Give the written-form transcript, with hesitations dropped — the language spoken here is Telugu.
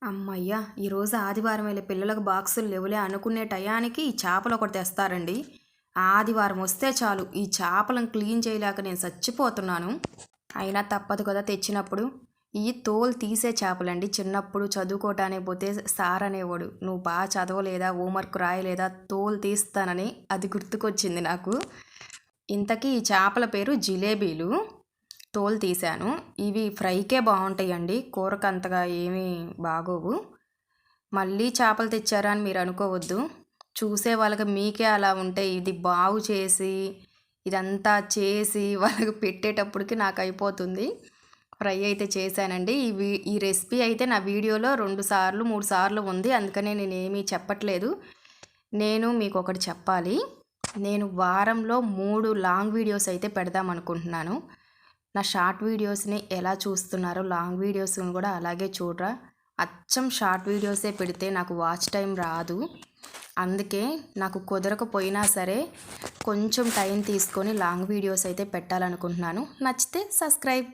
అమ్మయ్య! ఈరోజు ఆదివారం వెళ్ళి పిల్లలకు బాక్సులు లేవులే అనుకునే టయానికి ఈ చేపలు ఒకటి తెస్తారండి. ఆదివారం వస్తే చాలు ఈ చేపలను క్లీన్ చేయలేక నేను చచ్చిపోతున్నాను. అయినా తప్పదు కదా తెచ్చినప్పుడు. ఈ తోలు తీసే చేపలండి. చిన్నప్పుడు చదువుకోవటానికి పోతే సార్ అనేవాడు, "నువ్వు బాగా చదవలేదా, హోంవర్క్ రాయలేదా, తోలు తీస్తానని." అది గుర్తుకొచ్చింది నాకు. ఇంతకీ ఈ చేపల పేరు జిలేబీలు. తోలు తీశాను. ఇవి ఫ్రైకే బాగుంటాయండి, కూరకు అంతగా ఏమీ బాగోవు. మళ్ళీ చేపలు తెచ్చారా అని మీరు అనుకోవద్దు. చూసే వాళ్ళకి మీకే అలా ఉంటే ఇది బాగు చేసి ఇదంతా చేసి వాళ్ళకి పెట్టేటప్పటికి నాకు అయిపోతుంది. ఫ్రై అయితే చేశానండి. ఈ రెసిపీ అయితే నా వీడియోలో 2 సార్లు 3 సార్లు ఉంది, అందుకనే నేనేమీ చెప్పట్లేదు. నేను మీకు ఒకటి చెప్పాలి. నేను వారంలో 3 లాంగ్ వీడియోస్ అయితే పెడదాం అనుకుంటున్నాను. నా షార్ట్ వీడియోస్ని ఎలా చూస్తున్నారో లాంగ్ వీడియోస్ని కూడా అలాగే చూడరా. అచ్చం షార్ట్ వీడియోసే పెడితే నాకు వాచ్ టైం రాదు. అందుకే నాకు కుదరకపోయినా సరే కొంచెం టైం తీసుకొని లాంగ్ వీడియోస్ అయితే పెట్టాలనుకుంటున్నాను. నచ్చితే సబ్స్క్రైబ్.